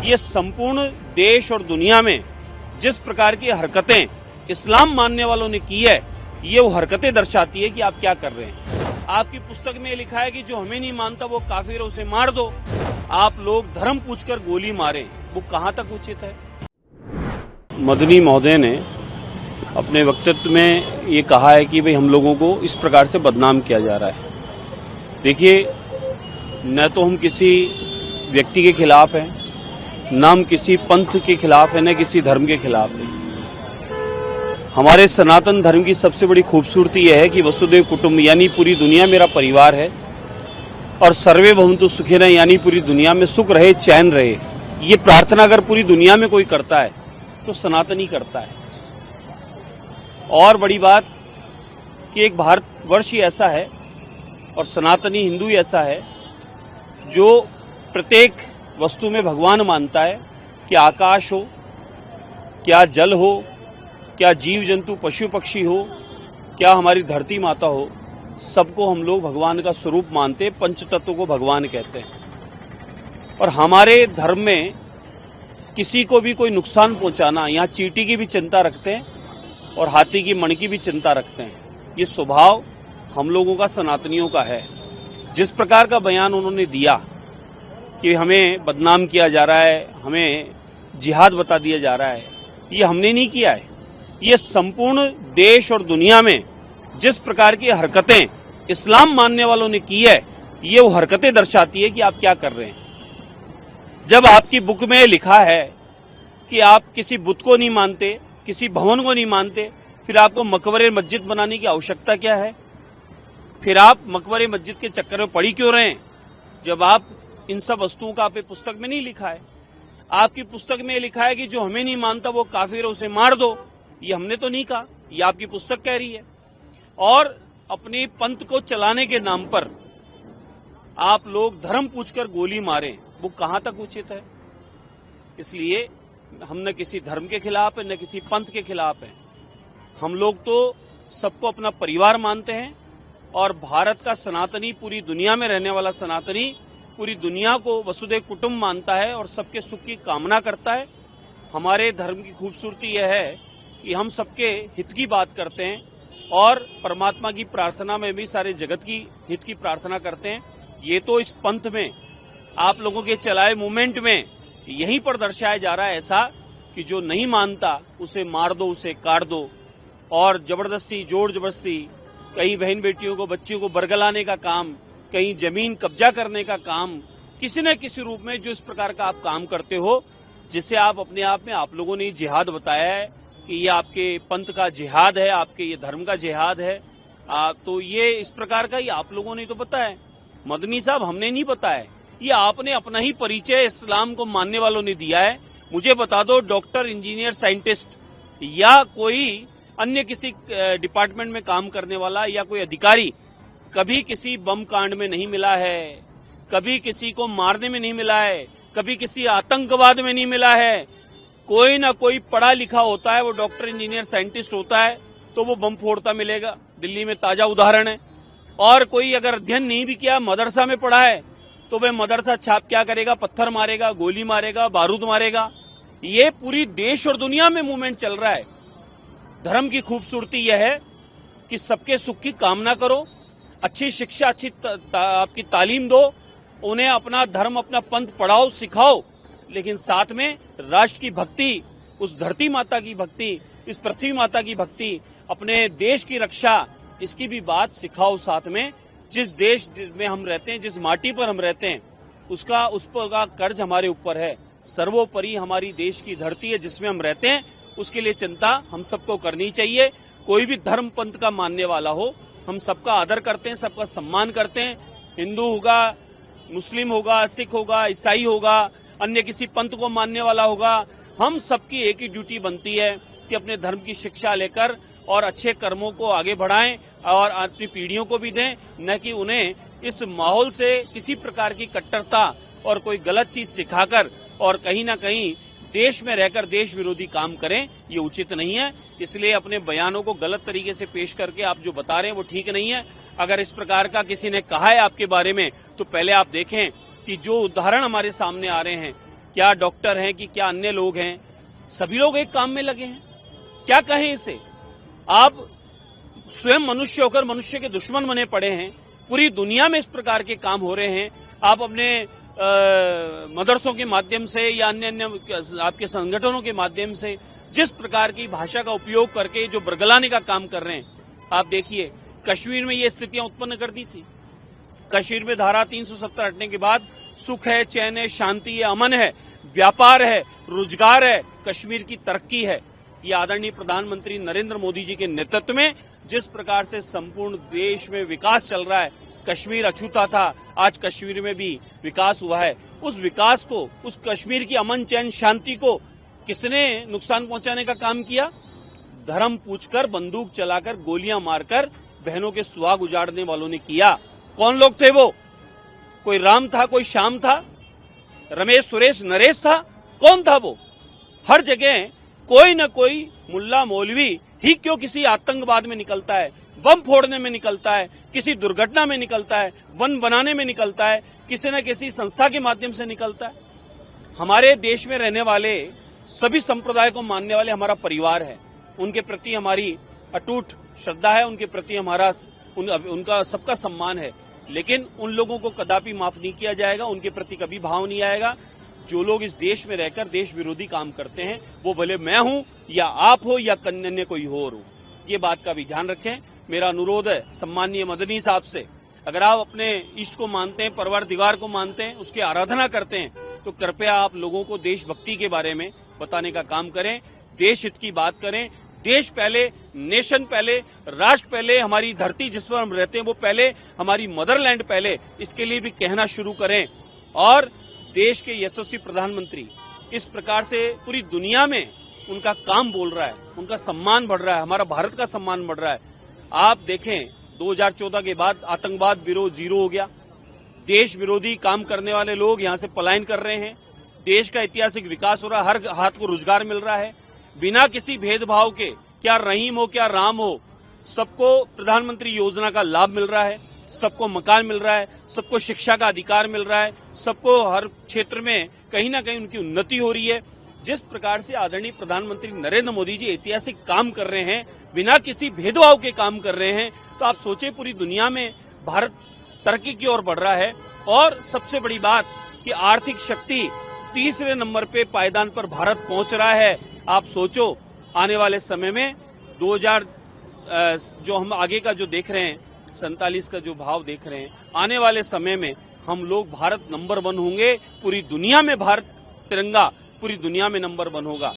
ये संपूर्ण देश और दुनिया में जिस प्रकार की हरकतें इस्लाम मानने वालों ने की है, ये वो हरकतें दर्शाती है कि आप क्या कर रहे हैं। आपकी पुस्तक में लिखा है कि जो हमें नहीं मानता वो काफिर है, उसे मार दो। आप लोग धर्म पूछकर गोली मारें, वो कहां तक उचित है। मदनी महोदय ने अपने वक्तव्य में ये कहा है कि भाई हम लोगों को इस प्रकार से बदनाम किया जा रहा है। देखिए, न तो हम किसी व्यक्ति के खिलाफ हैं, न हम किसी पंथ के खिलाफ है, न किसी धर्म के खिलाफ है। हमारे सनातन धर्म की सबसे बड़ी खूबसूरती यह है कि वसुदेव कुटुंब यानी पूरी दुनिया मेरा परिवार है, और सर्वे भवन्तु सुखिनः यानी पूरी दुनिया में सुख रहे, चैन रहे। ये प्रार्थना अगर पूरी दुनिया में कोई करता है तो सनातनी करता है। और बड़ी बात कि एक भारतवर्ष ही ऐसा है और सनातनी हिंदू ही ऐसा है जो प्रत्येक वस्तु में भगवान मानता है। क्या आकाश हो, क्या जल हो, क्या जीव जंतु पशु पक्षी हो, क्या हमारी धरती माता हो, सबको हम लोग भगवान का स्वरूप मानते, पंच तत्व को भगवान कहते हैं। और हमारे धर्म में किसी को भी कोई नुकसान पहुंचाना, यहाँ चींटी की भी चिंता रखते हैं और हाथी की मण की भी चिंता रखते हैं। ये स्वभाव हम लोगों का, सनातनियों का है। जिस प्रकार का बयान उन्होंने दिया कि हमें बदनाम किया जा रहा है, हमें जिहाद बता दिया जा रहा है, ये हमने नहीं किया है। ये संपूर्ण देश और दुनिया में जिस प्रकार की हरकतें इस्लाम मानने वालों ने की है, ये वो हरकतें दर्शाती है कि आप क्या कर रहे हैं। जब आपकी बुक में लिखा है कि आप किसी बुत को नहीं मानते, किसी भवन को नहीं मानते, फिर आपको मकबरे मस्जिद बनाने की आवश्यकता क्या है। फिर आप मकबरे मस्जिद के चक्कर में पड़ी क्यों रहे, जब आप इन सब वस्तुओं का आपकी पुस्तक में नहीं लिखा है। आपकी पुस्तक में लिखा है कि जो हमें नहीं मानता वो काफिर है, उसे मार दो। ये हमने तो नहीं कहा, ये आपकी पुस्तक कह रही है। और अपने पंथ को चलाने के नाम पर आप लोग धर्म पूछकर गोली मारें, वो कहां तक उचित है। इसलिए हम न किसी धर्म के खिलाफ है, न किसी पंथ के खिलाफ है। हम लोग तो सबको अपना परिवार मानते हैं, और भारत का सनातनी, पूरी दुनिया में रहने वाला सनातनी पूरी दुनिया को वसुदेव कुटुंब मानता है और सबके सुख की कामना करता है। हमारे धर्म की खूबसूरती यह है कि हम सबके हित की बात करते हैं और परमात्मा की प्रार्थना में भी सारे जगत की हित की प्रार्थना करते हैं। ये तो इस पंथ में, आप लोगों के चलाए मूवमेंट में यहीं पर दर्शाया जा रहा है ऐसा कि जो नहीं मानता उसे मार दो, उसे काट दो। और जबरदस्ती, जोर जबरदस्ती, कहीं बहन बेटियों को, बच्चियों को बरगलाने का काम, कहीं जमीन कब्जा करने का काम, किसी न किसी रूप में जो इस प्रकार का आप काम करते हो, जिसे आप अपने आप में, आप लोगों ने जिहाद बताया है कि ये आपके पंथ का जिहाद है, आपके ये धर्म का जिहाद है। तो ये इस प्रकार का ये आप लोगों ने तो बताया। मदनी साहब, हमने नहीं बताया, ये आपने अपना ही परिचय इस्लाम को मानने वालों ने दिया है। मुझे बता दो, डॉक्टर, इंजीनियर, साइंटिस्ट या कोई अन्य किसी डिपार्टमेंट में काम करने वाला या कोई अधिकारी कभी किसी बम कांड में नहीं मिला है, कभी किसी को मारने में नहीं मिला है, कभी किसी आतंकवाद में नहीं मिला है। कोई ना कोई पढ़ा लिखा होता है, वो डॉक्टर, इंजीनियर, साइंटिस्ट होता है, तो वो बम फोड़ता मिलेगा। दिल्ली में ताजा उदाहरण है। और कोई अगर अध्ययन नहीं भी किया, मदरसा में पढ़ा है, तो वह मदरसा छाप क्या करेगा, पत्थर मारेगा, गोली मारेगा, बारूद मारेगा। ये पूरी देश और दुनिया में मूवमेंट चल रहा है। धर्म की खूबसूरती यह है कि सबके सुख की कामना करो, अच्छी शिक्षा, अच्छी आपकी तालीम दो, उन्हें अपना धर्म, अपना पंथ पढ़ाओ, सिखाओ, लेकिन साथ में राष्ट्र की भक्ति, उस धरती माता की भक्ति, इस पृथ्वी माता की भक्ति, अपने देश की रक्षा, इसकी भी बात सिखाओ साथ में। जिस देश में हम रहते हैं, जिस माटी पर हम रहते हैं, उस पर का कर्ज हमारे ऊपर है। सर्वोपरि हमारी देश की धरती है जिसमें हम रहते हैं, उसके लिए चिंता हम सबको करनी चाहिए। कोई भी धर्म पंथ का मानने वाला हो, हम सबका आदर करते हैं, सबका सम्मान करते हैं। हिंदू होगा, मुस्लिम होगा, सिख होगा, ईसाई होगा, अन्य किसी पंथ को मानने वाला होगा, हम सबकी एक ही ड्यूटी बनती है कि अपने धर्म की शिक्षा लेकर और अच्छे कर्मों को आगे बढ़ाएं और अपनी पीढ़ियों को भी दें, न कि उन्हें इस माहौल से किसी प्रकार की कट्टरता और कोई गलत चीज सिखाकर और कहीं ना कहीं देश में रहकर देश विरोधी काम करें। ये उचित नहीं है। इसलिए अपने बयानों को गलत तरीके से पेश करके आप जो बता रहे हैं वो ठीक नहीं है। अगर इस प्रकार का किसी ने कहा है आपके बारे में, तो पहले आप देखें कि जो उदाहरण हमारे सामने आ रहे हैं, क्या डॉक्टर हैं कि क्या अन्य लोग हैं, सभी लोग एक काम में लगे हैं। क्या कहें इसे? आप स्वयं मनुष्य होकर मनुष्य के दुश्मन बने पड़े हैं। पूरी दुनिया में इस प्रकार के काम हो रहे हैं। आप अपने मदरसों के माध्यम से या अन्य अन्य आपके संगठनों के माध्यम से जिस प्रकार की भाषा का उपयोग करके जो बरगलाने का काम कर रहे हैं, आप देखिए कश्मीर में ये स्थितियां उत्पन्न कर दी थी। कश्मीर में धारा 370 हटने के बाद सुख है, चैन है, शांति है, अमन है, व्यापार है, रोजगार है, कश्मीर की तरक्की है। ये आदरणीय प्रधानमंत्री नरेंद्र मोदी जी के नेतृत्व में जिस प्रकार से संपूर्ण देश में विकास चल रहा है, कश्मीर अछूता था, आज कश्मीर में भी विकास हुआ है। उस विकास को, उस कश्मीर की अमन चैन शांति को किसने नुकसान पहुंचाने का काम किया? धर्म पूछकर, बंदूक चलाकर, गोलियां मारकर बहनों के सुहाग उजाड़ने वालों ने किया। कौन लोग थे वो? कोई राम था, कोई श्याम था, रमेश, सुरेश, नरेश था? कौन था वो? हर जगह कोई न कोई मुल्ला मौलवी ही क्यों किसी आतंकवाद में निकलता है, बम फोड़ने में निकलता है, किसी दुर्घटना में निकलता है, वन बनाने में निकलता है, किसी न किसी संस्था के माध्यम से निकलता है। हमारे देश में रहने वाले सभी संप्रदाय को मानने वाले हमारा परिवार है। उनके प्रति हमारी अटूट श्रद्धा है, उनके प्रति हमारा उनका सबका सम्मान है। लेकिन उन लोगों को कदापि माफ नहीं किया जाएगा, उनके प्रति कभी भाव नहीं आएगा। जो लोग इस देश में रहकर देश विरोधी काम करते हैं, वो भले मैं हूं या आप हो या अन्य कोई और हो, ये बात का भी ध्यान रखें। मेरा अनुरोध है सम्मानीय मदनी साहब से, अगर आप अपने इष्ट को मानते हैं, परवरदिगार को मानते हैं, उसकी आराधना करते हैं, तो कृपया आप लोगों को देशभक्ति के बारे में बताने का काम करें, देश हित की बात करें। देश पहले, नेशन पहले, राष्ट्र पहले, हमारी धरती जिस पर हम रहते हैं वो पहले, हमारी मदरलैंड पहले, इसके लिए भी कहना शुरू करें। और देश के यशस्वी प्रधानमंत्री इस प्रकार से पूरी दुनिया में उनका काम बोल रहा है, उनका सम्मान बढ़ रहा है, हमारा भारत का सम्मान बढ़ रहा है। आप देखें 2014 के बाद आतंकवाद विरोध जीरो हो गया, देश विरोधी काम करने वाले लोग यहां से पलायन कर रहे हैं, देश का ऐतिहासिक विकास हो रहा है, हर हाथ को रोजगार मिल रहा है बिना किसी भेदभाव के, क्या रहीम हो क्या राम हो, सबको प्रधानमंत्री योजना का लाभ मिल रहा है, सबको मकान मिल रहा है, सबको शिक्षा का अधिकार मिल रहा है, सबको हर क्षेत्र में कहीं ना कहीं उनकी उन्नति हो रही है। जिस प्रकार से आदरणीय प्रधानमंत्री नरेंद्र मोदी जी ऐतिहासिक काम कर रहे हैं, बिना किसी भेदभाव के काम कर रहे हैं, तो आप सोचे पूरी दुनिया में भारत तरक्की की ओर बढ़ रहा है। और सबसे बड़ी बात कि आर्थिक शक्ति तीसरे नंबर पे पायदान पर भारत पहुंच रहा है। आप सोचो आने वाले समय में 2000 जो हम आगे का जो देख रहे हैं, 47 का जो भाव देख रहे हैं, आने वाले समय में हम लोग भारत नंबर 1 होंगे। पूरी दुनिया में भारत तिरंगा पूरी दुनिया में नंबर 1 होगा।